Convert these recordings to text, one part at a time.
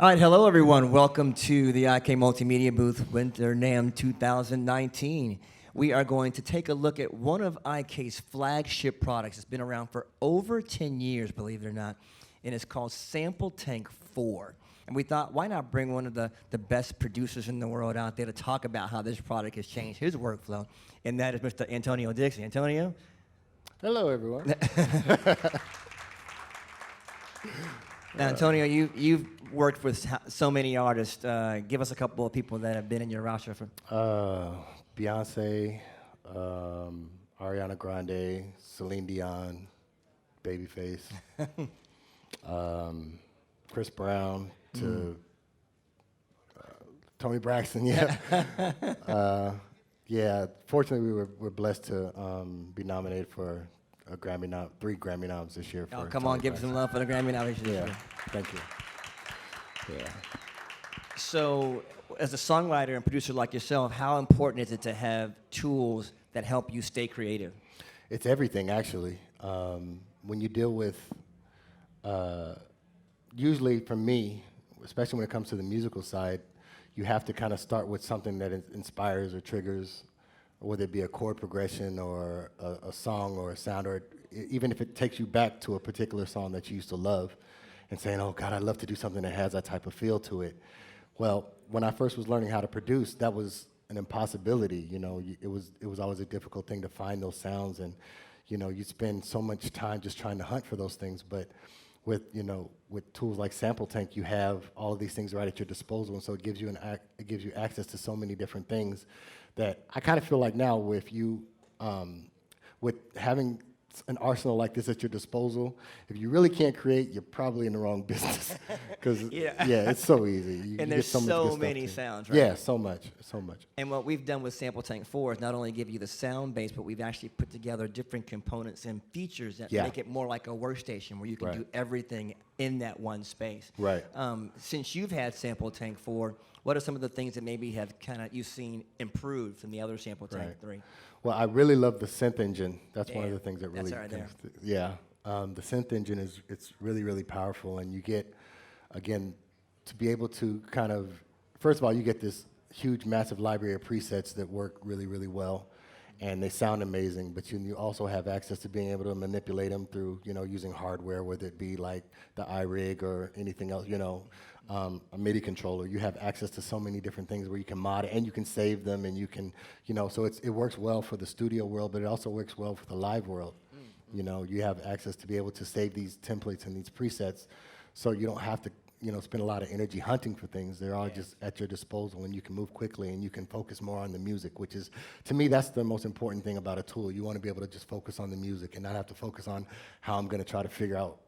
All right, hello everyone. Welcome to the IK Multimedia booth, Winter NAMM 2019. We are going to take a look at one of IK's flagship products. It's been around for over 10 years, believe it or not, and it's called SampleTank 4. And we thought, why not bring one of the best producers in the world out there to talk about how this product has changed his workflow, and that is Mr. Antonio Dixon. Antonio? Hello, everyone. Now, Antonio, you've worked with so many artists. Give us a couple of people that have been in your roster. Beyoncé, Ariana Grande, Celine Dion, Babyface, Chris Brown to Toni Braxton. Yeah, yeah. Fortunately, we were blessed to be nominated for a three Grammy noms this year. Oh, come on, give some love for the Grammy nominations. Yeah, thank you. Yeah. So, as a songwriter and producer like yourself, how important is it to have tools that help you stay creative? It's everything, actually. When you deal with, usually for me, especially when it comes to the musical side, you have to kind of start with something that inspires or triggers, whether it be a chord progression or a song or a sound, or even if it takes you back to a particular song that you used to love and saying, oh God, I'd love to do something that has that type of feel to it. Well, when I first was learning how to produce, that was an impossibility. You know, it was always a difficult thing to find those sounds, and you know, you spend so much time just trying to hunt for those things. But with tools like SampleTank, you have all of these things right at your disposal, and so it gives you access to so many different things that I kind of feel like now with having an arsenal like this at your disposal, if you really can't create, you're probably in the wrong business. Because it's so easy. And there's so many sounds, right? Yeah, so much. And what we've done with SampleTank 4 is not only give you the sound base, but we've actually put together different components and features that make it more like a workstation where you can do everything in that one space. Right. Since you've had SampleTank 4, what are some of the things that maybe have you've seen improved from the other SampleTank 3? Well, I really love the synth engine. That's one of the things that really that's right there. The synth engine it's really, really powerful, and you get, again, to be able to kind of, first of all, you get this huge, massive library of presets that work really, really well, and they sound amazing, but you also have access to being able to manipulate them through, using hardware, whether it be like the iRig or anything else, a MIDI controller. You have access to so many different things where you can mod it, and you can save them, and you can, so it works well for the studio world, but it also works well for the live world. You have access to be able to save these templates and these presets, so you don't have to, spend a lot of energy hunting for things. They're all just at your disposal, and you can move quickly, and you can focus more on the music, which is, to me, that's the most important thing about a tool. You want to be able to just focus on the music and not have to focus on how I'm going to try to figure out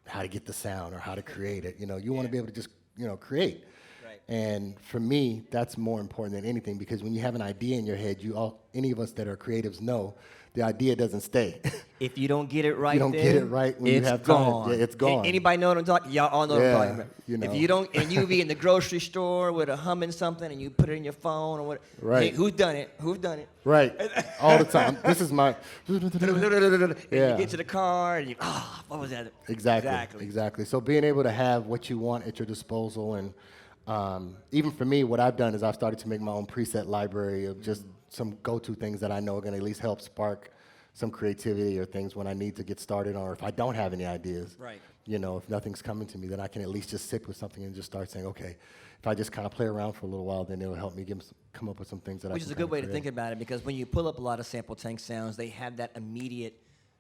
how to get the sound or how to create it. You want to be able to just create. Right. And for me, that's more important than anything, because when you have an idea in your head, any of us that are creatives know the idea doesn't stay. If you don't get it right, when you have gone. time. Yeah, it's gone. Anybody know what I'm talking? Y'all all know what I'm talking about. If you don't, and you be in the grocery store with a humming something, and you put it in your phone or what? Right. Hey, who's done it? Who's done it? Right. All the time. This is my. And you get to the car, and what was that? Exactly. So being able to have what you want at your disposal, and even for me, what I've done is I've started to make my own preset library of just some go-to things that I know are going to at least help spark some creativity or things when I need to get started, or if I don't have any ideas. Right. If nothing's coming to me, then I can at least just sit with something and just start saying, okay, if I just kind of play around for a little while, then it'll help me come up with some things that Which is a good way to think about it, because when you pull up a lot of SampleTank sounds, they have that immediate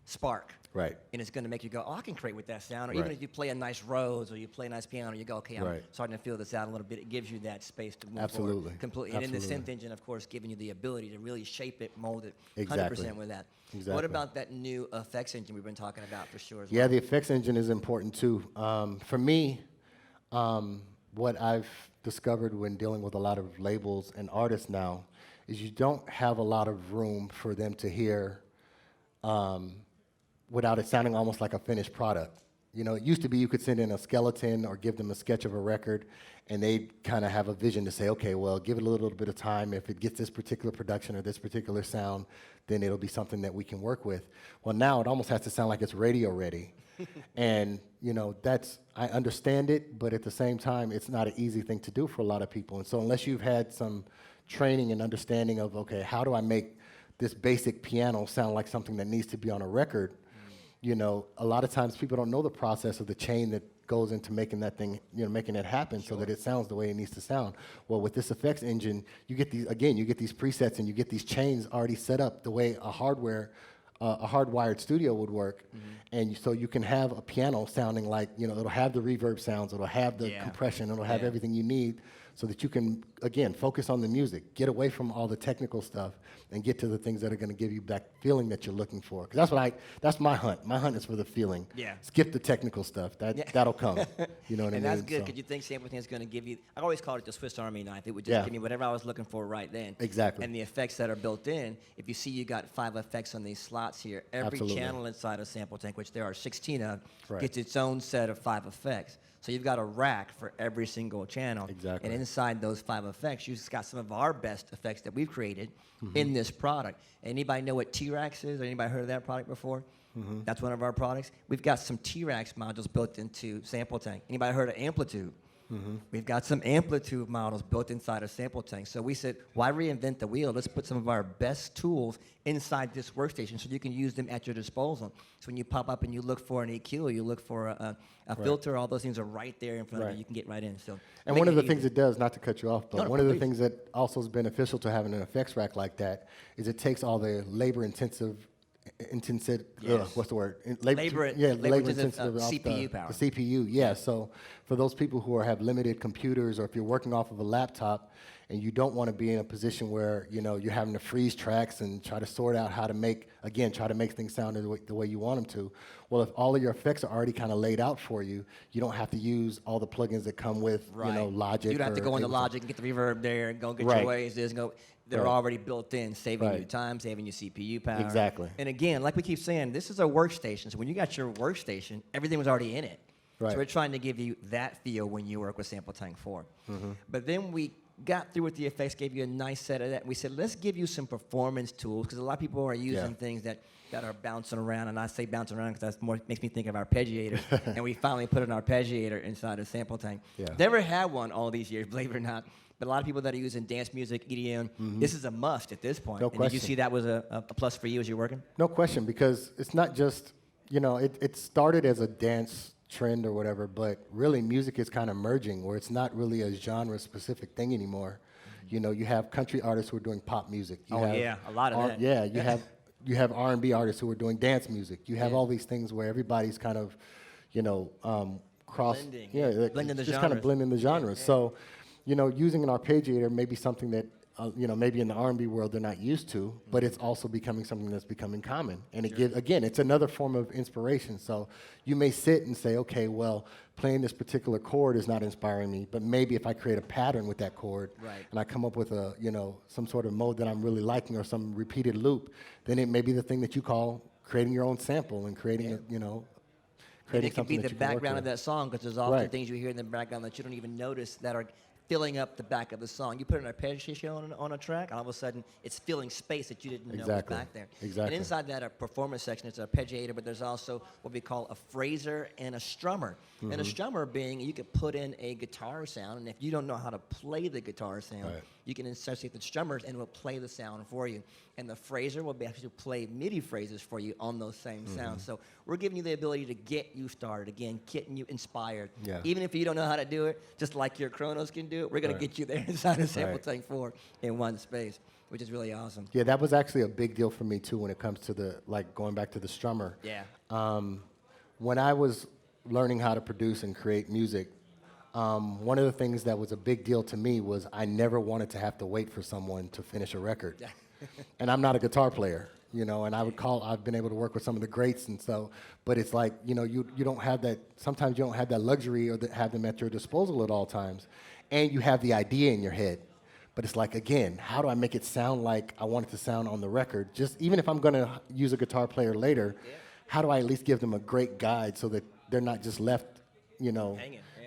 spark. Right. And it's going to make you go, I can create with that sound. Or even if you play a nice Rhodes or you play a nice piano, you go, okay, I'm starting to feel this out a little bit. It gives you that space to move forward completely. And then the synth engine, of course, giving you the ability to really shape it, mold it 100% with that. Exactly. What about that new effects engine we've been talking about for sure as well? Yeah, the effects engine is important too. For me, what I've discovered when dealing with a lot of labels and artists now is you don't have a lot of room for them to hear without it sounding almost like a finished product. It used to be you could send in a skeleton or give them a sketch of a record, and they'd kind of have a vision to say, okay, well, give it a little bit of time. If it gets this particular production or this particular sound, then it'll be something that we can work with. Well, now it almost has to sound like it's radio ready. And, I understand it, but at the same time, it's not an easy thing to do for a lot of people. And so unless you've had some training and understanding of, okay, how do I make this basic piano sound like something that needs to be on a record, a lot of times people don't know the process of the chain that goes into making that thing, making it happen so that it sounds the way it needs to sound. Well, with this effects engine, you get these presets and you get these chains already set up the way a hardwired studio would work. And so you can have a piano sounding like, it'll have the reverb sounds, it'll have the compression, it'll have everything you need so that you can, again, focus on the music, get away from all the technical stuff and get to the things that are going to give you that feeling that you're looking for. Because that's my hunt. My hunt is for the feeling. Yeah. Skip the technical stuff. That'll come. You know what I mean? And that's good because you think SampleTank is going to give you, I always called it the Swiss Army knife. It would just give me whatever I was looking for right then. Exactly. And the effects that are built in, if you see you got 5 effects on these slots here, every channel inside of SampleTank, which there are 16 of, gets its own set of 5 effects. So you've got a rack for every single channel. Exactly. And inside those 5 effects, you've got some of our best effects that we've created in this product. Anybody know what T-Rax is? Or anybody heard of that product before? That's one of our products. We've got some T-Rax modules built into SampleTank. Anybody heard of Amplitude? We've got some Amplitude models built inside of SampleTank. So we said, why reinvent the wheel? Let's put some of our best tools inside this workstation so you can use them at your disposal. So when you pop up and you look for an EQ, or you look for a filter, all those things are right there in front of you. You can get right in. So, and one of the things it does, not to cut you off, but one of the things that also is beneficial to having an effects rack like that is it takes all the labor-intensive what's the word? Labor-intensive CPU power. The CPU, So for those people who have limited computers, or if you're working off of a laptop and you don't want to be in a position where you're having to freeze tracks and try to sort out how to make things sound the way you want them to. Well, if all of your effects are already kind of laid out for you, you don't have to use all the plugins that come with Logic. You don't have to go into Logic and get the reverb there and go get your waves. They're already built in, saving you time, saving you CPU power. Exactly. And again, like we keep saying, this is a workstation. So when you got your workstation, everything was already in it. Right. So we're trying to give you that feel when you work with SampleTank 4. But then we got through with the effects, gave you a nice set of that. And we said, let's give you some performance tools, because a lot of people are using things that are bouncing around. And I say bouncing around because that makes me think of arpeggiator. And we finally put an arpeggiator inside of SampleTank. Never had one all these years, believe it or not. But a lot of people that are using dance music, EDM, this is a must at this point. No and question. did you see that was a plus for you as you're working? No question, because it's not just, it started as a dance trend or whatever, but really music is kind of merging where it's not really a genre-specific thing anymore. You have country artists who are doing pop music. A lot of that. Yeah, you have R&B artists who are doing dance music. You have all these things where everybody's kind of, blending. Blending the just genres. kind of blending the genres. So, using an arpeggiator may be something that, maybe in the R&B world they're not used to, but it's also becoming something that's becoming common. And it's another form of inspiration. So you may sit and say, okay, well, playing this particular chord is not inspiring me, but maybe if I create a pattern with that chord and I come up with some sort of mode that I'm really liking, or some repeated loop, then it may be the thing that you call creating your own sample and creating And it can be the background of that song, because there's often things you hear in the background that you don't even notice that are filling up the back of the song. You put an arpeggiation on a track, and all of a sudden it's filling space that you didn't know was back there. Exactly. And inside that performance section, it's an arpeggiator, but there's also what we call a phraser and a strummer. And a strummer being, you could put in a guitar sound, and if you don't know how to play the guitar sound, you can associate the strummers and it will play the sound for you. And the phraser will be actually play MIDI phrases for you on those same sounds. So we're giving you the ability to get you started, again, getting you inspired. Even if you don't know how to do it, just like your Chronos can do it, we're going to get you there inside of SampleTank 4 in one space, which is really awesome. Yeah, that was actually a big deal for me too when it comes to going back to the strummer. When I was learning how to produce and create music, one of the things that was a big deal to me was I never wanted to have to wait for someone to finish a record. And I'm not a guitar player, and I've been able to work with some of the greats, and so, but it's like, you don't have that, sometimes you don't have that luxury or have them at your disposal at all times. And you have the idea in your head. But it's like, again, how do I make it sound like I want it to sound on the record? Just even if I'm going to use a guitar player later, how do I at least give them a great guide so that they're not just left,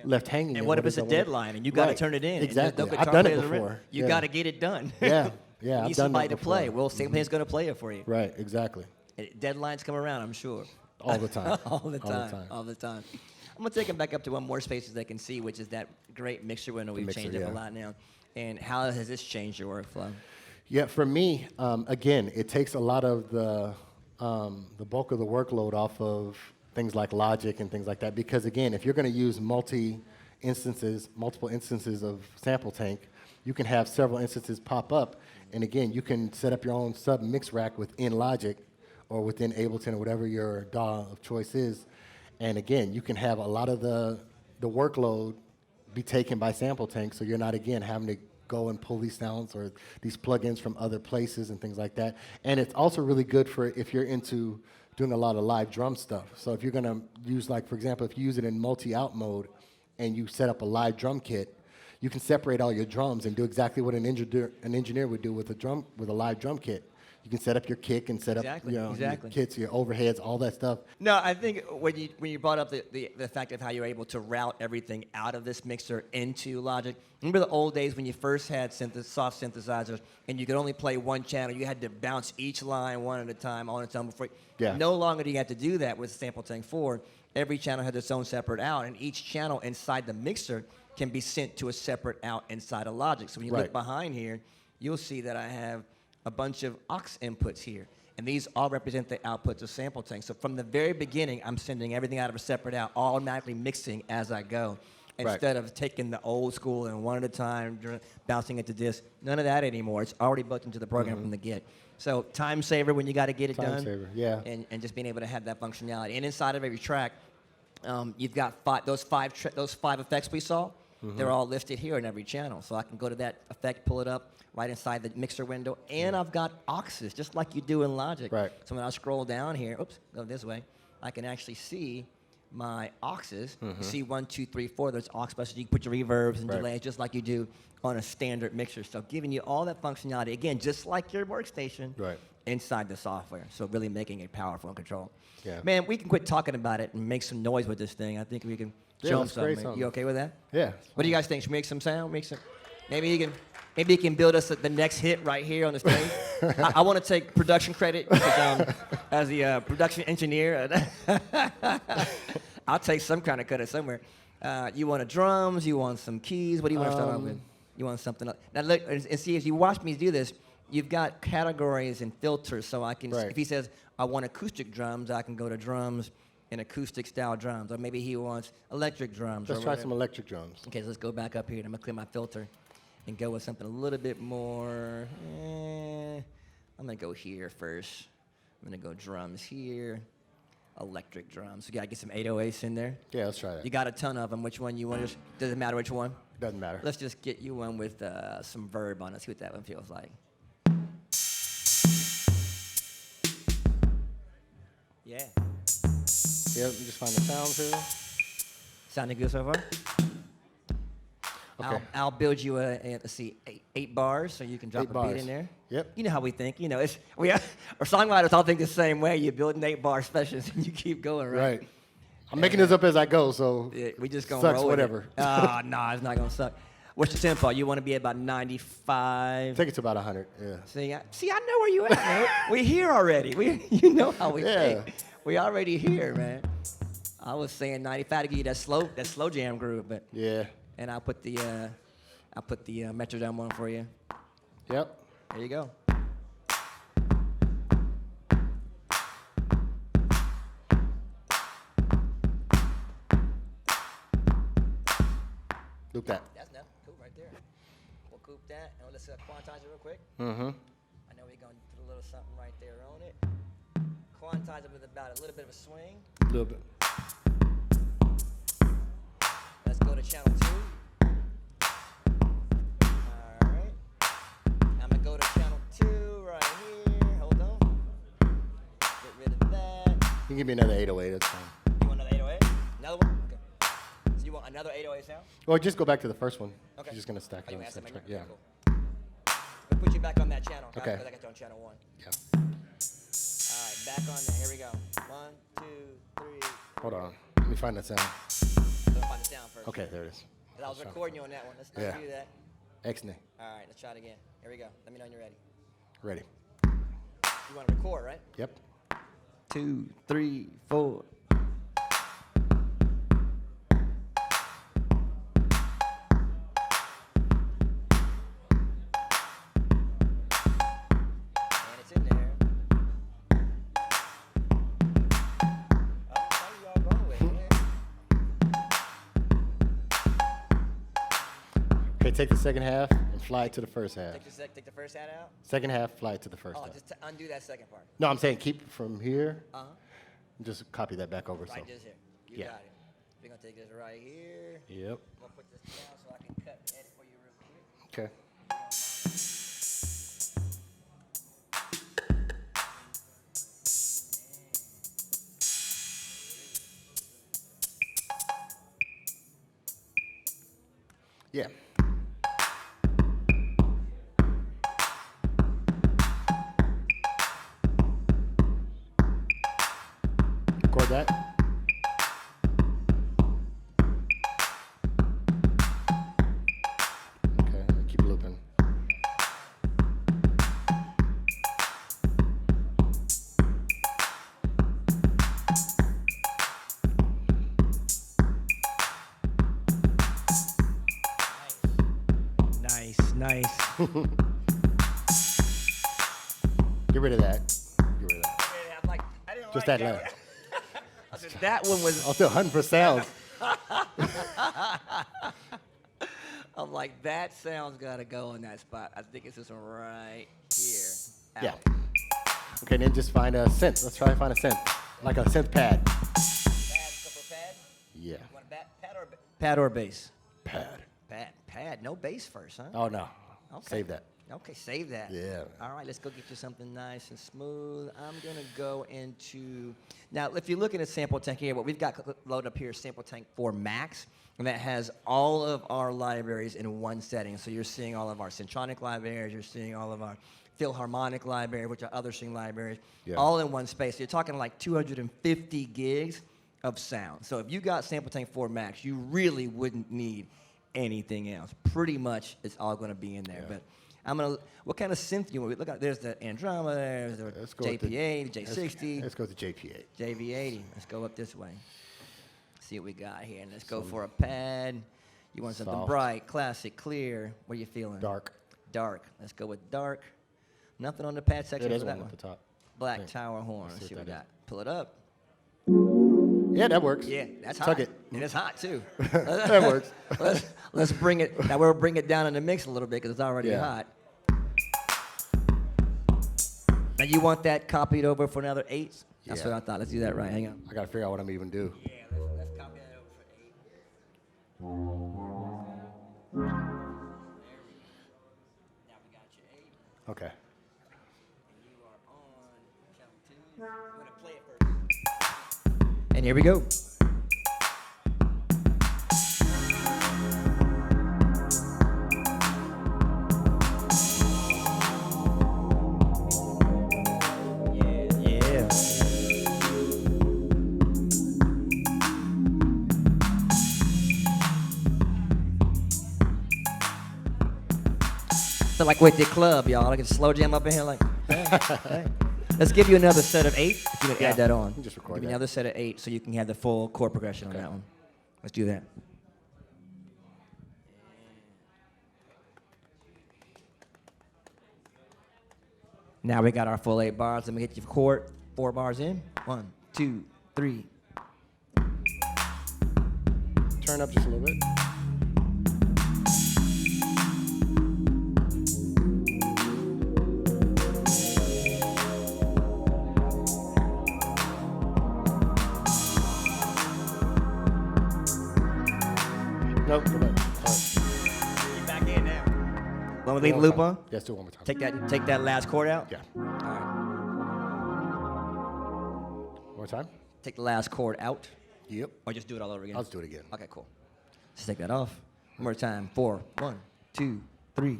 left hanging? And what if it's a deadline and you got to turn it in? Exactly. I've done it before. You got to get it done. Yeah. You I've need done somebody that to play. Well, SampleTank's going to play it for you. Right, exactly. Deadlines come around, I'm sure. all the time. All the time. I'm gonna take them back up to one more space so they can see, which is that great mixer window we've changed up a lot now. And how has this changed your workflow? Yeah, for me, again, it takes a lot of the bulk of the workload off of things like Logic and things like that. Because again, if you're going to use multiple instances of SampleTank, you can have several instances pop up. And again, you can set up your own sub mix rack within Logic or within Ableton or whatever your DAW of choice is. And again, you can have a lot of the workload be taken by SampleTank, so you're not, again, having to go and pull these sounds or these plugins from other places and things like that. And it's also really good for if you're into doing a lot of live drum stuff. So if you're going to use, like, for example, if you use it in multi-out mode and you set up a live drum kit, you can separate all your drums and do exactly what an engineer would do with a live drum kit. You can set up your kick and set up your kits, your overheads, all that stuff. No, I think when you brought up the fact of how you're able to route everything out of this mixer into Logic. Remember the old days when you first had soft synthesizers and you could only play one channel? You had to bounce each line one at a time, all the time before. No longer do you have to do that with SampleTank 4. Every channel has its own separate out, and each channel inside the mixer can be sent to a separate out inside of Logic. So when you look behind here, you'll see that I have a bunch of aux inputs here. And these all represent the outputs of SampleTank. So from the very beginning, I'm sending everything out of a separate out, automatically mixing as I go. Instead of taking the old school and one at a time, bouncing it to disk. None of that anymore. It's already built into the program from the get. So time saver when you got to get it done. Time saver, yeah. And just being able to have that functionality. And inside of every track, you've got those five effects we saw. They're all listed here in every channel. So I can go to that effect, pull it up right inside the mixer window. And I've got auxes, just like you do in Logic. So when I scroll down here, go this way, I can actually see my auxes. You see 1, 2, 3, 4. There's aux buses. You can put your reverbs and delays just like you do on a standard mixer. So giving you all that functionality, again, just like your workstation inside the software. So really making it powerful and control. Man, we can quit talking about it and make some noise with this thing. I think we can show them something. You okay with that? Yeah. What do you guys think? Should we make some sound? Maybe you can build us the next hit right here on the stage. I want to take production credit because, as the production engineer. I'll take some kind of credit somewhere. You want drums? You want some keys? What do you want to start off with? You want something else? Now look and see, as you watch me do this, you've got categories and filters, so I can. If he says I want acoustic drums, I can go to drums and acoustic style drums, or maybe he wants electric drums. Let's try some electric drums. Okay, so let's go back up here. And I'm gonna clear my filter and go with something a little bit more. I'm gonna go here first. I'm gonna go drums here, electric drums. You gotta get some 808s in there. Yeah, let's try that. You got a ton of them. Which one you want? Doesn't matter which one. Doesn't matter. Let's just get you one with some verb on it. See what that one feels like. Yeah. Yeah, let me just find the sounds here. Sounding good so far? Okay. I'll build you let's see, eight bars, so you can drop a beat in there. Yep. You know how we think. You know, our songwriters all think the same way. You build an 8-bar specials and you keep going, right? Right. I'm making this up as I go, so we just gonna sucks roll whatever. With it. No, it's not gonna suck. What's the tempo? You want to be at about 95? Take it to about 100. Yeah. See, I know where you at, man. We here already. You know how we think. We already here, man. I was saying 95 to give you that slow jam groove, but and I'll put the metrodome on for you. Yep. There you go. Loop that. That's enough. Cool, right there. We'll coop that, and let's quantize it real quick. I know we're gonna do a little something right there on it. Quantize it with about a little bit of a swing. A little bit. Let's go to channel 2. All right. I'm gonna go to channel 2 right here. Hold on. Get rid of that. You can give me another 808. That's fine. You want another 808? Another one? Okay. So you want another 808 sound? Or just go back to the first one. Okay. You're just gonna stack it on the same track. Yeah. Cool. We'll put you back on that channel. Okay. Because I got you on channel 1. Yeah. All right, back on there. Here we go. 1, 2, 3. Hold on. Let me find that sound. Let's find the sound first. Okay, there it is. I was recording you on that one. Let's not do that. Excellent. All right, let's try it again. Here we go. Let me know when you're ready. Ready. You want to record, right? Yep. 2, 2, 3, 4. And it's in there. How y'all going with it? Okay, take the second half and fly it to the first half. Take the first hat out. Second half, fly it to the first Oh, half. just undo that second part. No, I'm saying keep from here. Uh-huh. Just copy that back over. Right, So. just here. You Yeah. got it. We're gonna take this right here. Yep. I'm gonna put this down so I can cut and edit for you real quick. Okay. Yeah. Record that. Okay, keep looping. Nice. Get rid of that. Get rid of that. I'm like, I didn't Just like that last. I said, that one was. I'm still hunting for sounds. I'm like, that sound's gotta go in that spot. I think it's this one right here. Yeah. Out. Okay, then just find a synth. Let's try to find a synth. Like a synth pad. Pad, so for pad? Yeah. You want a pad or bass? Pad. Pad. No bass first, huh? Oh, no. Okay. Save that. Okay, save that. Yeah. All right, let's go get you something nice and smooth. I'm gonna go into, now if you're looking at SampleTank here, what we've got loaded up here is SampleTank 4 Max, and that has all of our libraries in one setting. So you're seeing all of our Syntronic libraries, you're seeing all of our Philharmonic library, which are other string libraries, all in one space. So you're talking like 250 gigs of sound. So if you got SampleTank 4 Max, you really wouldn't need anything else. Pretty much it's all gonna be in there. But what kind of synth you want? Look out, there's the Andromeda, there's the JP80, J60. Let's go to JP8. JV80. Let's go up this way. See what we got here. And let's go for a pad. You want something Soft. bright, classic, clear. What are you feeling? Dark. Dark. Let's go with dark. Nothing on the pad section There's for that one one. at the top. Black Think. tower horn. Let's Let's see see what what we that got. Pull it up. Yeah, that works. Yeah, that's hot. Tug it. And it's hot too. That works. Let's bring it. Now we'll bring it down in the mix a little bit because it's already Yeah. hot. Now you want that copied over for another 8? That's Yeah. what I thought. Let's do that right. Hang on. I got to figure out what I'm even do. Yeah, let's copy that over for 8. There we go. Now we got your 8. Okay. And you are on channel 2. I'm going to play it first. And here we go. Yeah. So like with your club, y'all, I can slow jam up in here like, hey. Let's give you another set of 8. If you can add that on. Just record Give you that. another set of 8 so you can have the full chord progression on that one. Let's do that. Now we got our full 8 bars. Let me get your chord 4 bars in. 1, 2, 3. Turn up just a little bit. Nope, go back. All right. Get back in now. Want me to leave the One loop more on? time. Yeah, let's do it one more time. Take that last chord out? Yeah. All right. One more time. Take the last chord out. Yep. Or just do it all over again? I'll just do it again. Okay, cool. Let's take that off. One more time. 4, 1, 2, 3.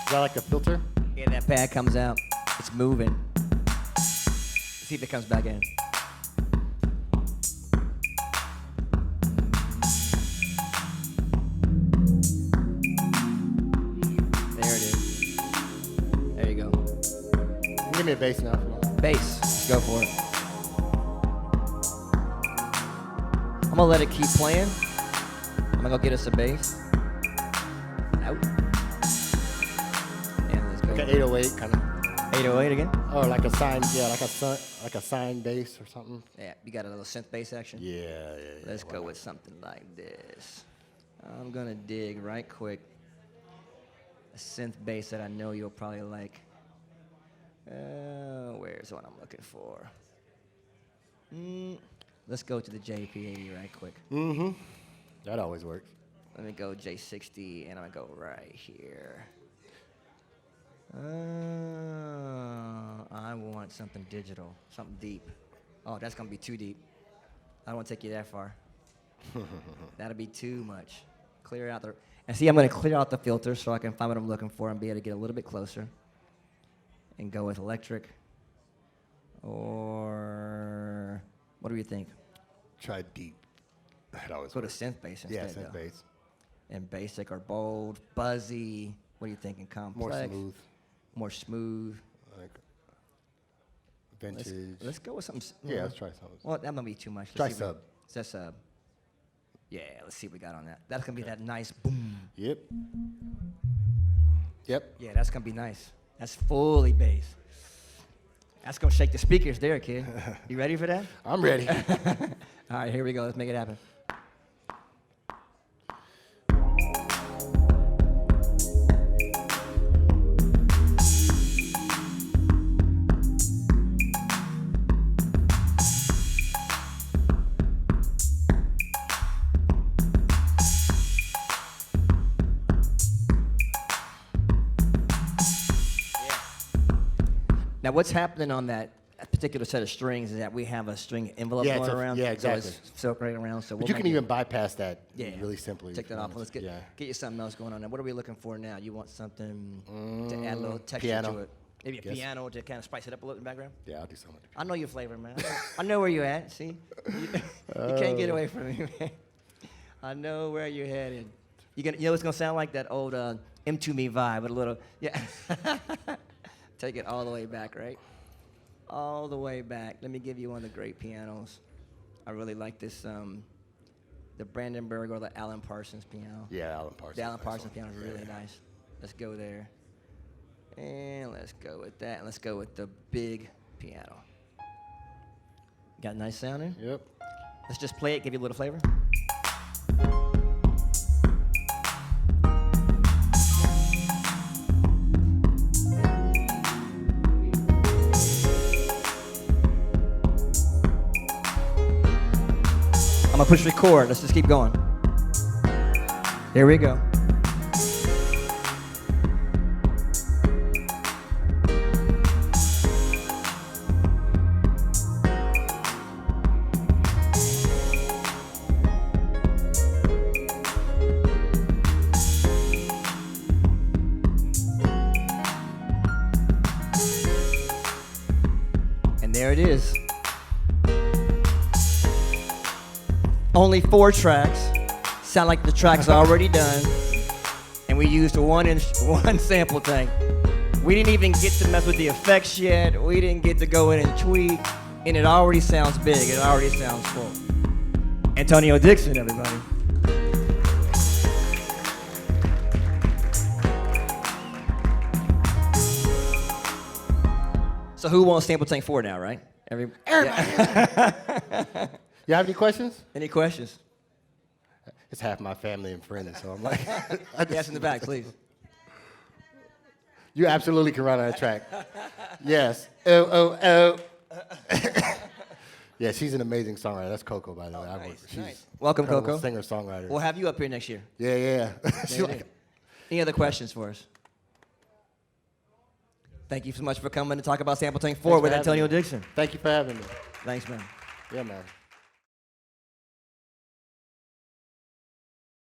Is that like a filter? Yeah, that pad comes out. It's moving. See if it comes back in. There it is. There you go. Give me a bass now. Bass. Let's go for it. I'm gonna let it keep playing. I'm gonna go get us a bass. Out. And let's go. Like an 808 kind of. 808 again? Or like a sign, yeah, like a sign bass or something. Yeah, you got a little synth bass action? Yeah. Let's go with something like this. I'm gonna dig right quick a synth bass that I know you'll probably like. Where's what I'm looking for? Let's go to the JP80 right quick. Mm-hmm. That always works. Let me go J60, and I'm gonna go right here. I want something digital, something deep. Oh, that's gonna be too deep. I don't want to take you that far. That'll be too much. Clear out the, and see, I'm gonna clear out the filter so I can find what I'm looking for and be able to get a little bit closer. And go with electric. Or what do you think? Try deep. That always Go to works. synth bass instead. Yeah, synth though. bass. And basic or bold, buzzy. What are you thinking? Complex. More smooth. More smooth. Like vintage. Let's go with something. Yeah, let's try something. Well, that might be too much. Try Let's see sub. Is that sub? Yeah, let's see what we got on that. That's gonna be that nice boom. Yep. Yep. Yeah, that's gonna be nice. That's fully bass. That's gonna shake the speakers there, kid. You ready for that? I'm ready. All right, here we go. Let's make it happen. Now, what's happening on that particular set of strings is that we have a string envelope Yeah, going around. yeah, exactly. So it's circling around. So But you can even bypass that really simply. Take that off. Let's get you something else going on now. What are we looking for now? You want something to add a little texture piano. to it? Maybe a piano to kind of spice it up a little in the background? Yeah, I'll do something. I know your flavor, man. I know where you're at. See? You can't get away from me, man. I know where you're headed. You know it's going to sound like that old M2Me vibe with a little, yeah. Take it all the way back, right? All the way back. Let me give you one of the great pianos. I really like this, the Brandenburg or the Alan Parsons piano. Yeah, Alan Parsons. The Alan Parsons piano is really nice. Let's go there. And let's go with that. And let's go with the big piano. Got a nice sound there? Yep. Let's just play it, give you a little flavor. I'm gonna push record. Let's just keep going. Here we go. And there it is. Only 4 tracks. Sound like the track's already done. And we used one sample tank. We didn't even get to mess with the effects yet. We didn't get to go in and tweak. And it already sounds big. It already sounds full. Antonio Dixon, everybody. So who wants Sample Tank 4 now, right? Everybody. Yeah. You have any questions? Any questions? It's half my family and friends, so I'm like. Yes, in the back, please. You absolutely can run on a track. Yes. Oh. Yeah, she's an amazing songwriter. That's Coco, by the way. She's Welcome, Coco. Singer-songwriter. We'll have you up here next year. Yeah. She's Yeah, like, Any other questions for us? Thank you so much for coming to talk about Sample Tank 4 with for having Antonio me. Dixon. Thank you for having me. Thanks, man. Yeah, man.